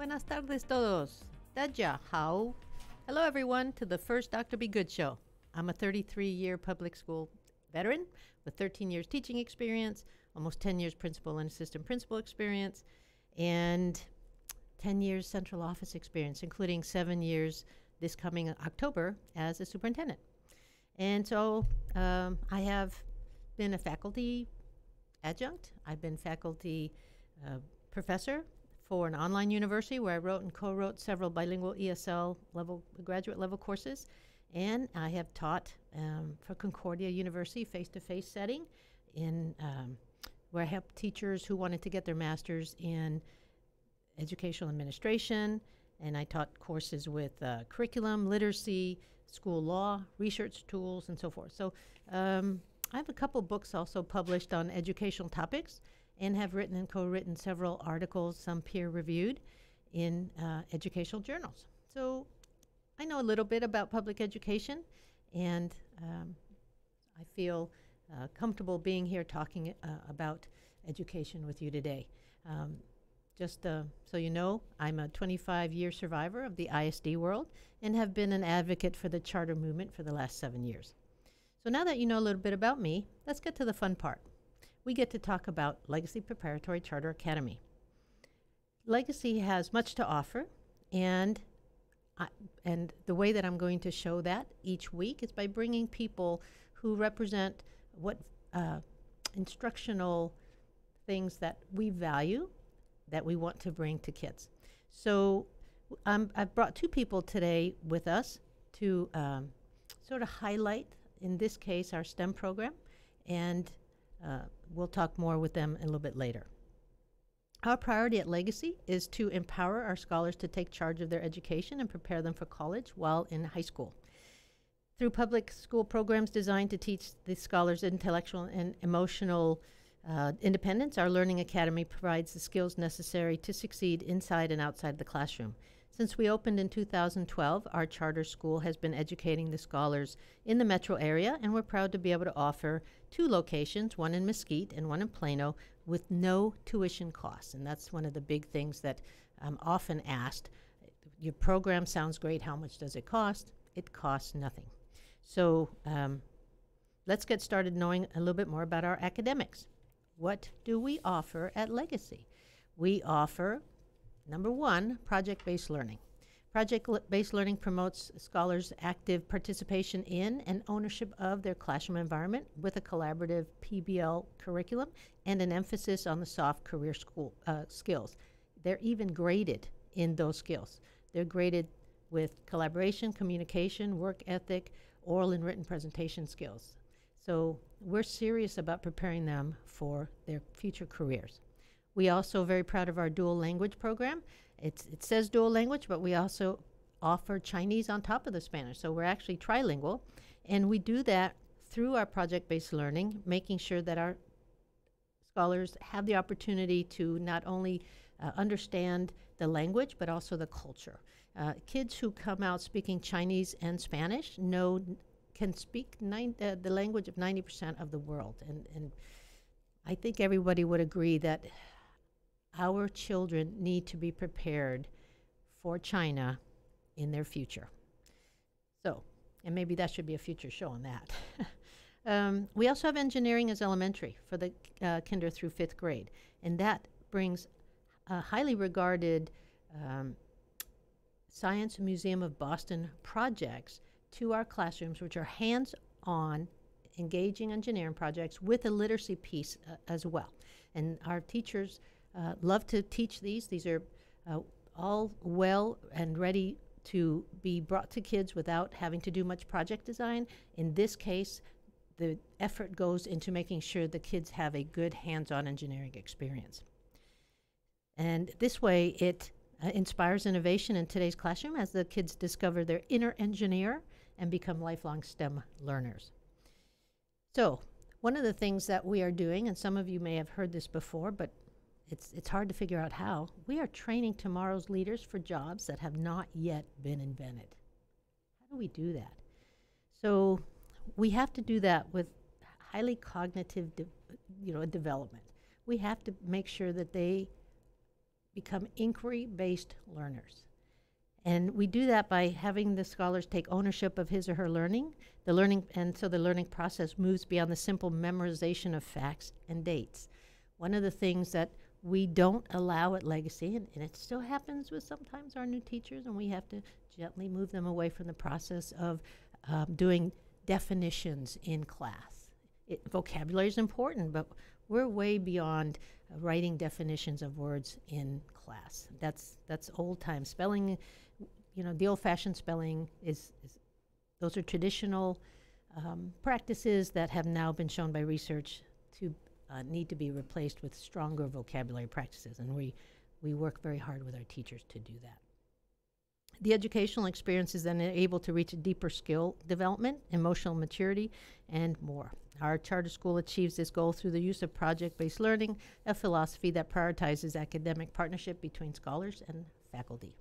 Buenas tardes todos. Daja, how? Hello everyone to the first Dr. Be Good show. I'm a 33-year public school veteran with 13 years teaching experience, almost 10 years principal and assistant principal experience, and 10 years central office experience, including 7 years this coming October as a superintendent. And so I have been a faculty adjunct. I've been faculty professor for an online university where I wrote and co-wrote several bilingual ESL level, graduate level courses. And I have taught for Concordia University face-to-face setting in where I helped teachers who wanted to get their master's in educational administration. And I taught courses with curriculum, literacy, school law, research tools, and so forth. So I have a couple books also published on educational topics and have written and co-written several articles, some peer-reviewed, in educational journals. So I know a little bit about public education, and I feel comfortable being here talking about education with you today. Just so you know, I'm a 25-year survivor of the ISD world and have been an advocate for the charter movement for the last 7 years. So now that you know a little bit about me, let's get to the fun part. We get to talk about Legacy Preparatory Charter Academy. Legacy has much to offer, and the way that I'm going to show that each week is by bringing people who represent what instructional things that we value, that we want to bring to kids. So I've brought two people today with us to sort of highlight, in this case, our STEM program, and we'll talk more with them a little bit later. Our priority at Legacy is to empower our scholars to take charge of their education and prepare them for college while in high school. Through public school programs designed to teach the scholars intellectual and emotional independence, our Learning Academy provides the skills necessary to succeed inside and outside the classroom. Since we opened in 2012, our charter school has been educating the scholars in the metro area, and we're proud to be able to offer 2 locations, one in Mesquite and one in Plano, with no tuition costs. And that's one of the big things that I'm often asked. Your program sounds great. How much does it cost? It costs nothing. So let's get started knowing a little bit more about our academics. What do we offer at Legacy? We offer, number 1, project-based learning. Project-based learning promotes scholars' active participation in and ownership of their classroom environment with a collaborative PBL curriculum and an emphasis on the soft career skills. They're even graded in those skills. They're graded with collaboration, communication, work ethic, oral and written presentation skills. So we're serious about preparing them for their future careers. We also very proud of our dual language program. It says dual language, but we also offer Chinese on top of the Spanish. So we're actually trilingual, and we do that through our project-based learning, making sure that our scholars have the opportunity to not only understand the language, but also the culture. Kids who come out speaking Chinese and Spanish can speak the language of 90% of the world. And I think everybody would agree that our children need to be prepared for China in their future. So, and maybe that should be a future show on that. We also have engineering as elementary for the kinder through 5th grade. And that brings highly regarded Science Museum of Boston projects to our classrooms, which are hands-on, engaging engineering projects with a literacy piece as well. And our teachers love to teach these. These are all well and ready to be brought to kids without having to do much project design. In this case, the effort goes into making sure the kids have a good hands-on engineering experience. And this way, it inspires innovation in today's classroom as the kids discover their inner engineer and become lifelong STEM learners. So one of the things that we are doing, and some of you may have heard this before, but it's hard to figure out how, we are training tomorrow's leaders for jobs that have not yet been invented. How do we do that? So we have to do that with highly cognitive development. We have to make sure that they become inquiry-based learners. And we do that by having the scholars take ownership of his or her learning, and so the learning process moves beyond the simple memorization of facts and dates. One of the things that we don't allow at Legacy, and it still happens with sometimes our new teachers, and we have to gently move them away from the process of doing definitions in class. Vocabulary is important, but we're way beyond writing definitions of words in class. That's old time. Spelling, the old-fashioned spelling those are traditional practices that have now been shown by research to need to be replaced with stronger vocabulary practices, and we work very hard with our teachers to do that. The educational experience is then able to reach a deeper skill development, emotional maturity, and more. Our charter school achieves this goal through the use of project-based learning, a philosophy that prioritizes academic partnership between scholars and faculty.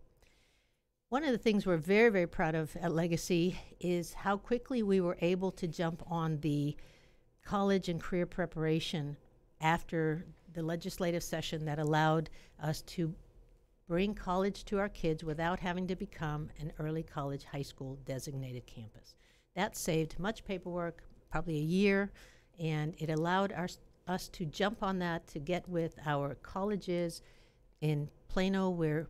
One of the things we're very, very proud of at Legacy is how quickly we were able to jump on the college and career preparation after the legislative session that allowed us to bring college to our kids without having to become an early college high school designated campus. That saved much paperwork, probably a year, and it allowed us to jump on that to get with our colleges in Plano, where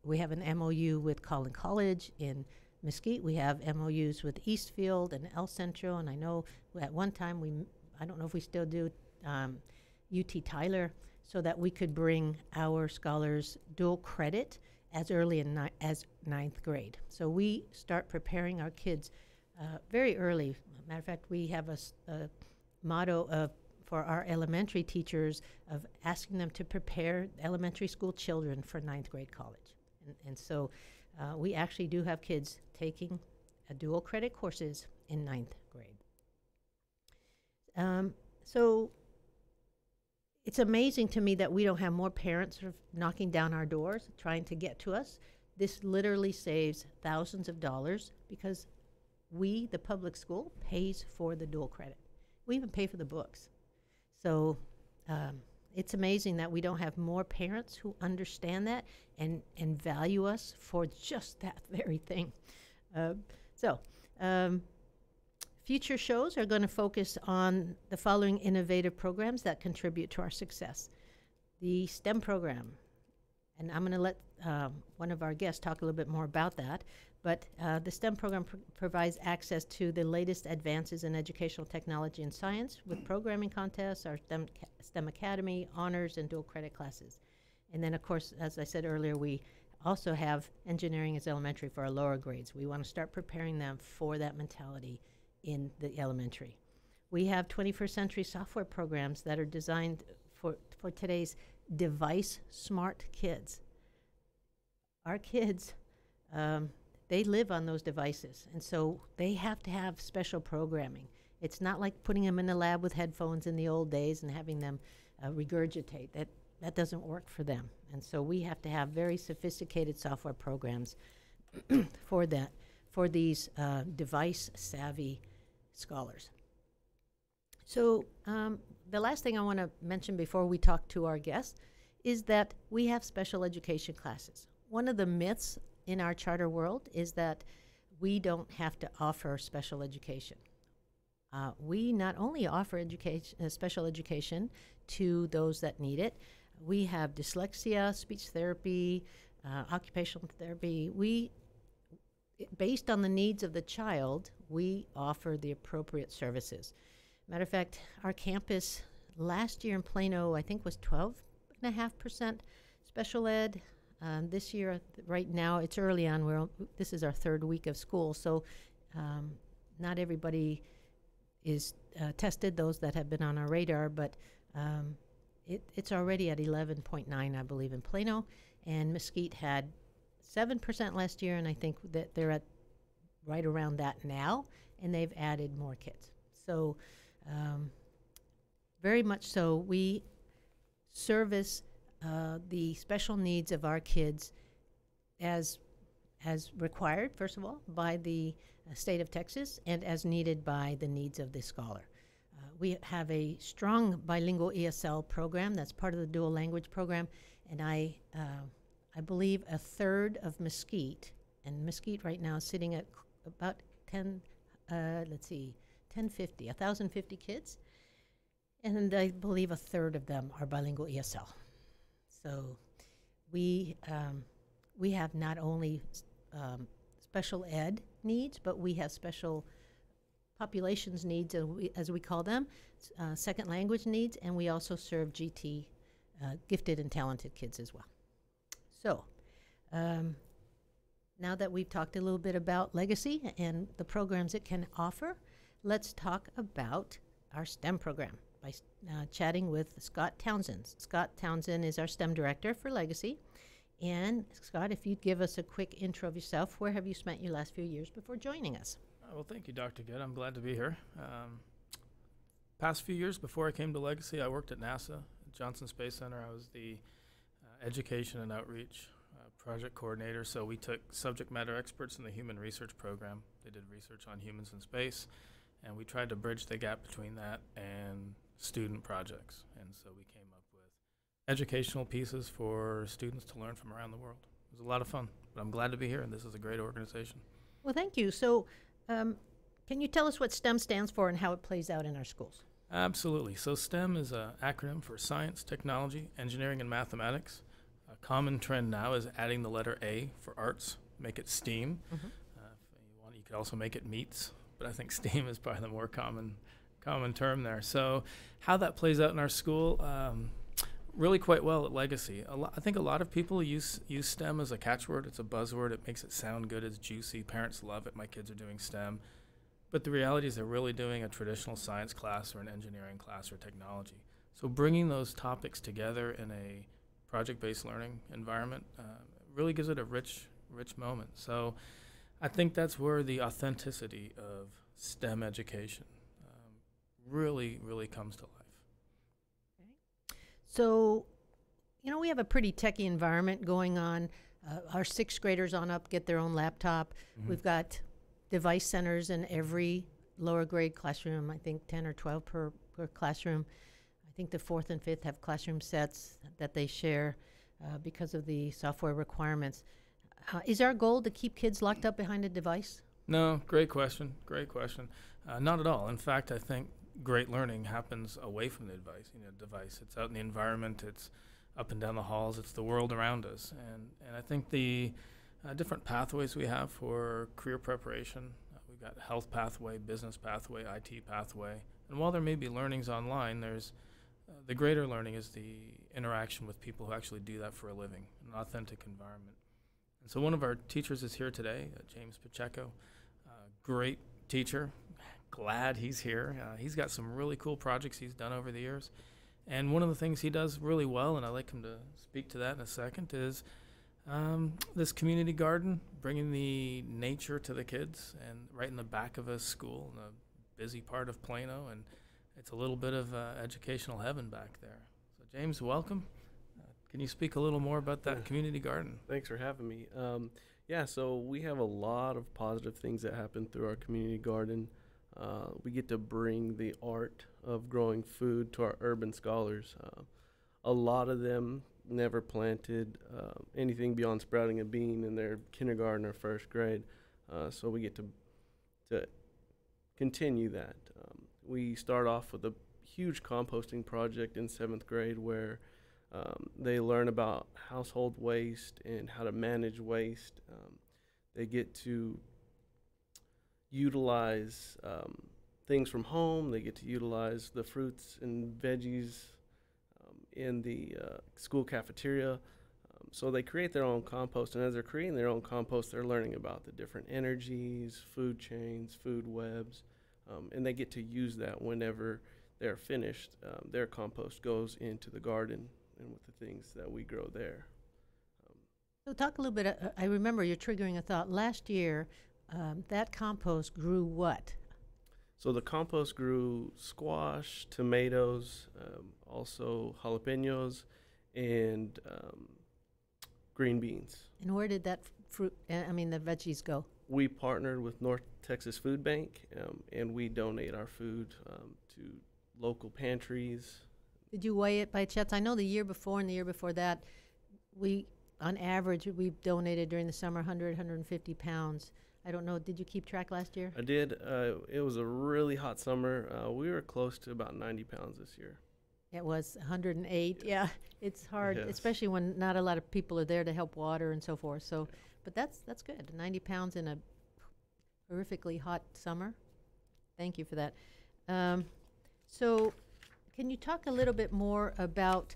we have an MOU with Collin College. In Mesquite, we have MOUs with Eastfield and El Centro, and I know at one time I don't know if we still do, UT Tyler, so that we could bring our scholars dual credit as early as ninth grade. So we start preparing our kids very early. Matter of fact, we have a motto for our elementary teachers of asking them to prepare elementary school children for ninth grade college. And so we actually do have kids taking dual credit courses in ninth grade. So it's amazing to me that we don't have more parents sort of knocking down our doors trying to get to us. This literally saves thousands of dollars because we, the public school, pays for the dual credit. We even pay for the books. So it's amazing that we don't have more parents who understand that and value us for just that very thing. Future shows are going to focus on the following innovative programs that contribute to our success. The STEM program, and I'm going to let one of our guests talk a little bit more about that, but the STEM program provides access to the latest advances in educational technology and science with programming contests, our STEM Academy, honors, and dual credit classes. And then, of course, as I said earlier, we also have engineering as elementary for our lower grades. We want to start preparing them for that mentality in the elementary. We have 21st century software programs that are designed for today's device smart kids. Our kids, they live on those devices, and so they have to have special programming. It's not like putting them in a lab with headphones in the old days and having them regurgitate. That doesn't work for them. And so we have to have very sophisticated software programs for these device savvy scholars. So the last thing I want to mention before we talk to our guests is that we have special education classes. One of the myths in our charter world is that we don't have to offer special education. We not only offer special education to those that need it. We have dyslexia, speech therapy, occupational therapy. Based on the needs of the child, we offer the appropriate services. Matter of fact, our campus last year in Plano, I think, was 12.5% special ed. This year, right now, it's early on. This is our third week of school, so not everybody is tested, those that have been on our radar, but it's already at 11.9, I believe, in Plano, and Mesquite had 7% last year, and I think that they're at right around that now, and they've added more kids. So very much so, we service the special needs of our kids as required, first of all, by the state of Texas, and as needed by the needs of the scholar. We have a strong bilingual ESL program that's part of the dual language program, and I believe a third of Mesquite, and Mesquite right now is sitting at about 1,050 kids, and I believe a third of them are bilingual ESL. So we have not only special ed needs, but we have special populations needs, as we call them, second language needs, and we also serve GT, gifted and talented kids as well. So now that we've talked a little bit about Legacy and the programs it can offer, let's talk about our STEM program by chatting with Scott Townsend. Scott Townsend is our STEM director for Legacy. And Scott, if you'd give us a quick intro of yourself, where have you spent your last few years before joining us? Well, thank you, Dr. Good. I'm glad to be here. Past few years before I came to Legacy, I worked at NASA, Johnson Space Center. I was the education and outreach project coordinator. So we took subject matter experts in the human research program. They did research on humans in space, and we tried to bridge the gap between that and student projects. And so we came up with educational pieces for students to learn from around the world. It was a lot of fun, but I'm glad to be here, and this is a great organization. Well, thank you. So can you tell us what STEM stands for and how it plays out in our schools? Absolutely. So STEM is an acronym for science, technology, engineering, and mathematics. A common trend now is adding the letter A for arts, make it STEAM. Mm-hmm. If you want, you could also make it MEETS, but I think STEAM is probably the more common term there. So how that plays out in our school, really quite well at Legacy. I think a lot of people use STEM as a catchword. It's a buzzword. It makes it sound good. It's juicy. Parents love it. My kids are doing STEM. But the reality is they're really doing a traditional science class or an engineering class or technology. So bringing those topics together in a project-based learning environment really gives it a rich moment. So I think that's where the authenticity of STEM education really comes to life. So, we have a pretty techie environment going on. Our sixth graders on up get their own laptop. Mm-hmm. We've got device centers in every lower grade classroom, I think 10 or 12 per classroom. I think the fourth and fifth have classroom sets that they share because of the software requirements. Is our goal to keep kids locked up behind a device? No, great question. Not at all. In fact, I think great learning happens away from the device. It's out in the environment. It's up and down the halls. It's the world around us. And I think the different pathways we have for career preparation, we've got health pathway, business pathway, IT pathway. And while there may be learnings online, there's the greater learning is the interaction with people who actually do that for a living, an authentic environment. And so one of our teachers is here today, James Pacheco, great teacher. Glad he's here. He's got some really cool projects he's done over the years. And one of the things he does really well, and I'd like him to speak to that in a second, is this community garden, bringing the nature to the kids, and right in the back of a school in a busy part of Plano, and it's a little bit of educational heaven back there. So James, welcome. Can you speak a little more about that community garden? Thanks for having me. So we have a lot of positive things that happen through our community garden. We get to bring the art of growing food to our urban scholars. A lot of them never planted anything beyond sprouting a bean in their kindergarten or first grade. So we get to continue that. We start off with a huge composting project in 7th grade where they learn about household waste and how to manage waste. They get to utilize things from home. They get to utilize the fruits and veggies in the school cafeteria. So they create their own compost, and as they're creating their own compost, they're learning about the different energies, food chains, food webs, and they get to use that whenever they're finished. Their compost goes into the garden and with the things that we grow there. So talk a little bit, I remember you're triggering a thought. Last year, that compost grew what? So the compost grew squash, tomatoes, also jalapenos, and green beans. And where did that the veggies go? We partnered with North Texas Food Bank, and we donate our food to local pantries. Did you weigh it by chance? I know the year before and the year before that, we, on average, we've donated during the summer 100, 150 pounds. I don't know, did you keep track last year? I did. It was a really hot summer. We were close to about 90 pounds this year. It was 108. Yeah, it's hard, Yes. especially when not a lot of people are there to help water and so forth. So, but that's good. 90 pounds in a horrifically hot summer. Thank you for that. So, can you talk a little bit more about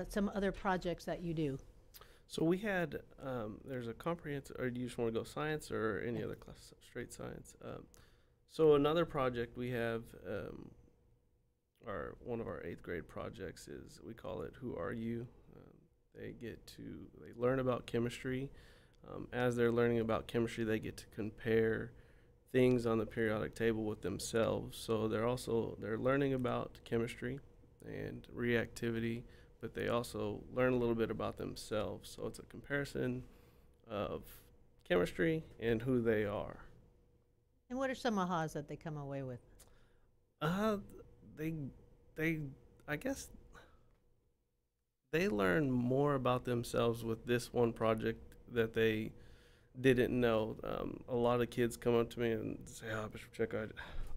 some other projects that you do? So we had, there's a comprehensive, or do you just want to go science or any other class, straight science? So another project we have, one of our 8th grade projects is, we call it Who Are You? They learn about chemistry. As they're learning about chemistry, they get to compare things on the periodic table with themselves. So they're learning about chemistry and reactivity, but they also learn a little bit about themselves. So it's a comparison of chemistry and who they are. And what are some ahas that they come away with? I guess they learn more about themselves with this one project that they didn't know. A lot of kids come up to me and say, "Oh, Mr. Pacheco,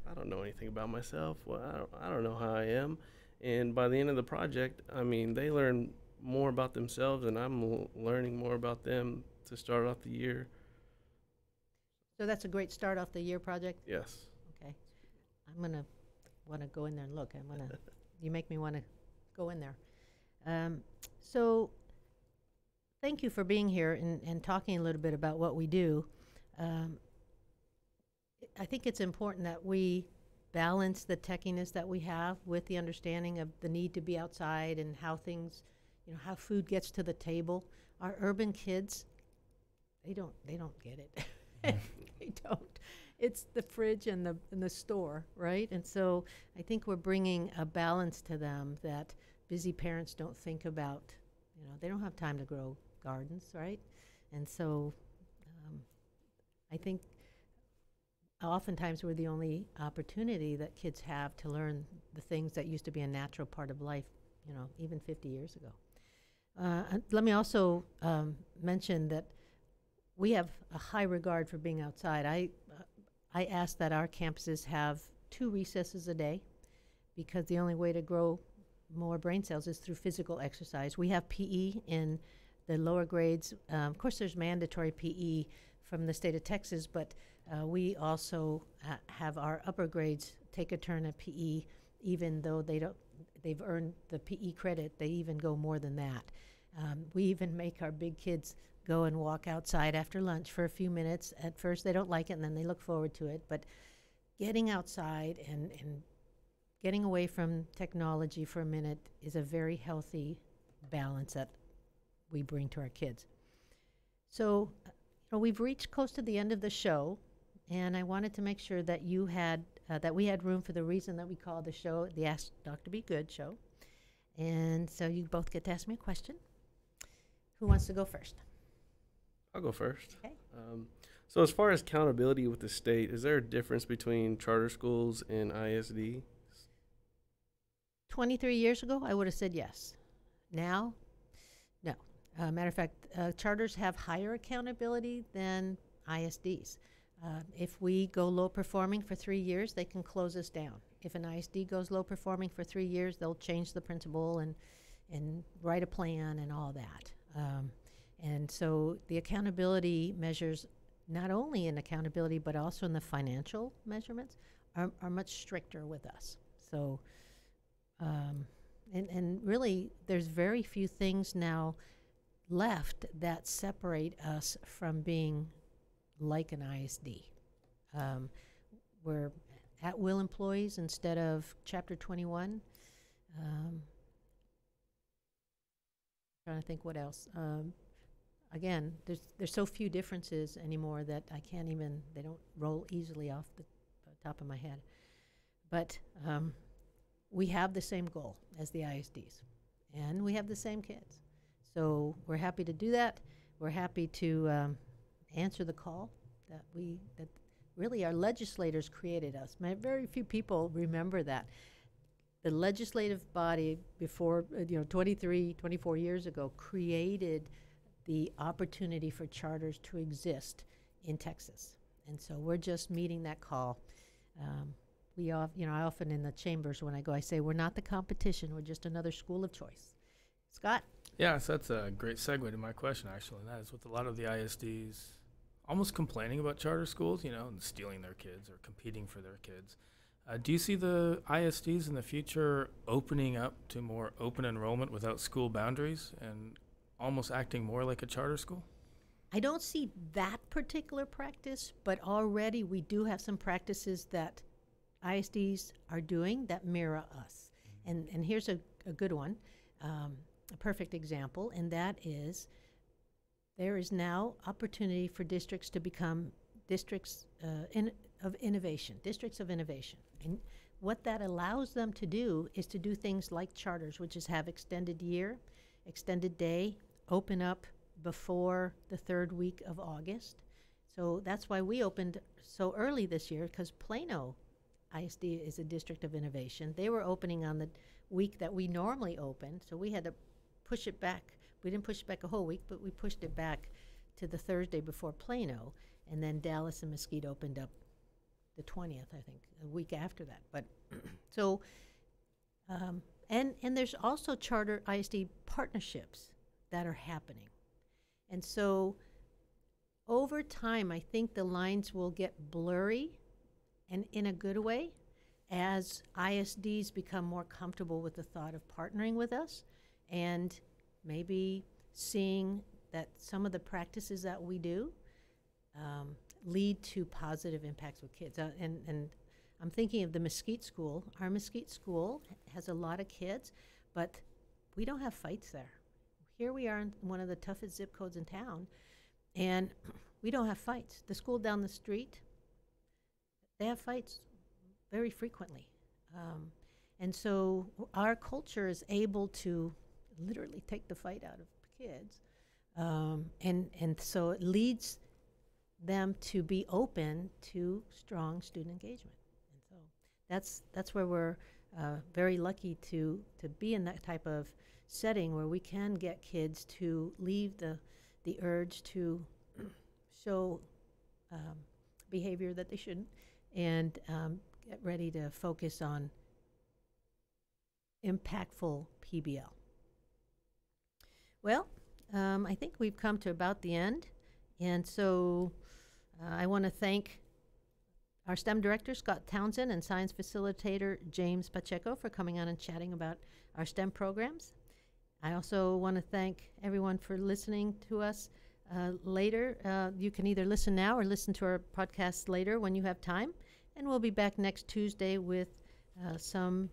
I don't know anything about myself. Well, I don't know how I am." And by the end of the project, I mean, they learn more about themselves, and I'm learning more about them to start off the year. So that's a great start off the year project? Yes. Okay. I'm going to want to go in there and look. You make me want to go in there. So thank you for being here and talking a little bit about what we do. I think it's important that we balance the techiness that we have with the understanding of the need to be outside and how things, how food gets to the table. Our urban kids, they don't get it. They don't. It's the fridge and the store, right? And so I think we're bringing a balance to them that busy parents don't think about. They don't have time to grow gardens, right? And so I think oftentimes we're the only opportunity that kids have to learn the things that used to be a natural part of life, even 50 years ago. Let me also mention that we have a high regard for being outside. I ask that our campuses have 2 recesses a day because the only way to grow more brain cells is through physical exercise. We have PE in the lower grades. Of course, there's mandatory PE from the state of Texas, but we also have our upper grades take a turn at PE, even though they've earned the PE credit. They even go more than that. We even make our big kids go and walk outside after lunch for a few minutes. At first, they don't like it, and then they look forward to it. But getting outside and getting away from technology for a minute is a very healthy balance that we bring to our kids. So, we've reached close to the end of the show, and I wanted to make sure that you had that we had room for the reason that we call the show the Ask Dr. Be Good show. And so you both get to ask me a question. Who wants to go first? I'll go first. Okay. So as far as accountability with the state, is there a difference between charter schools and ISD? 23 years ago, I would have said yes. Now, no. Matter of fact, charters have higher accountability than ISDs. If we go low performing for 3 years, they can close us down. If an ISD goes low performing for 3 years, they'll change the principal and write a plan and all that. And so the accountability measures, not only in accountability, but also in the financial measurements, are much stricter with us. So, and really, there's very few things now left that separate us from being like an ISD. We're at-will employees instead of Chapter 21. Trying to think what else. Again, there's so few differences anymore that I can't even, they don't roll easily off the top of my head. But we have the same goal as the ISDs, and we have the same kids. So we're happy to do that. We're happy to answer the call that really our legislators created us. Very few people remember that. the legislative body before, 23, 24 years ago, created the opportunity for charters to exist in Texas. And so we're just meeting that call. I often in the chambers when I go, I say, we're not the competition, we're just another school of choice. Scott? Yes, that's a great segue to my question, actually. And that is with a lot of the ISDs almost complaining about charter schools, and stealing their kids or competing for their kids. Do you see the ISDs in the future opening up to more open enrollment without school boundaries and almost acting more like a charter school? I don't see that particular practice, but already we do have some practices that ISDs are doing that mirror us. And here's a good one, a perfect example, and that is there is now opportunity for districts to become districts of innovation. And what that allows them to do is to do things like charters, which is have extended year, extended day, open up before the third week of August. So that's why we opened so early this year, because Plano ISD is a district of innovation. They were opening on the week that we normally open, so we had to push it back. We didn't push it back a whole week, but we pushed it back to the Thursday before Plano, and then Dallas and Mesquite opened up the 20th, I think, a week after that. But so, and there's also charter ISD partnerships that are happening. And so over time, I think the lines will get blurry, and in a good way, as ISDs become more comfortable with the thought of partnering with us and maybe seeing that some of the practices that we do lead to positive impacts with kids. And I'm thinking of the Mesquite School. Our Mesquite School has a lot of kids, but we don't have fights there. Here we are in one of the toughest zip codes in town, and we don't have fights. The school down the street, they have fights very frequently. And so our culture is able to literally take the fight out of kids. And so it leads them to be open to strong student engagement. And so that's where we're very lucky to be in that type of setting where we can get kids to leave the urge to show behavior that they shouldn't, and get ready to focus on impactful PBL. Well, I think we've come to about the end, and so I want to thank our STEM director, Scott Townsend, and science facilitator, James Pacheco, for coming on and chatting about our STEM programs. I also want to thank everyone for listening to us later. You can either listen now or listen to our podcast later when you have time. And we'll be back next Tuesday with some,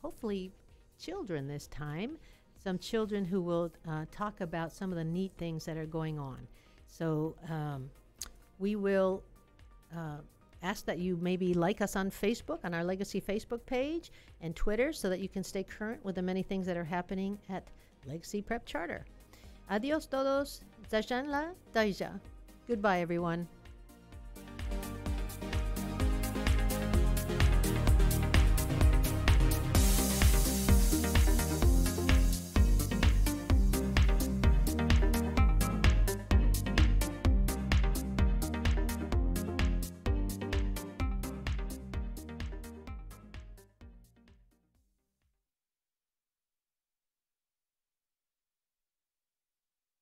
hopefully, children this time. Some children who will talk about some of the neat things that are going on. So we will ask that you maybe like us on Facebook, on our Legacy Facebook page, and Twitter, so that you can stay current with the many things that are happening at Legacy Prep Charter. Adios todos. Zajan la Daija. Goodbye, everyone.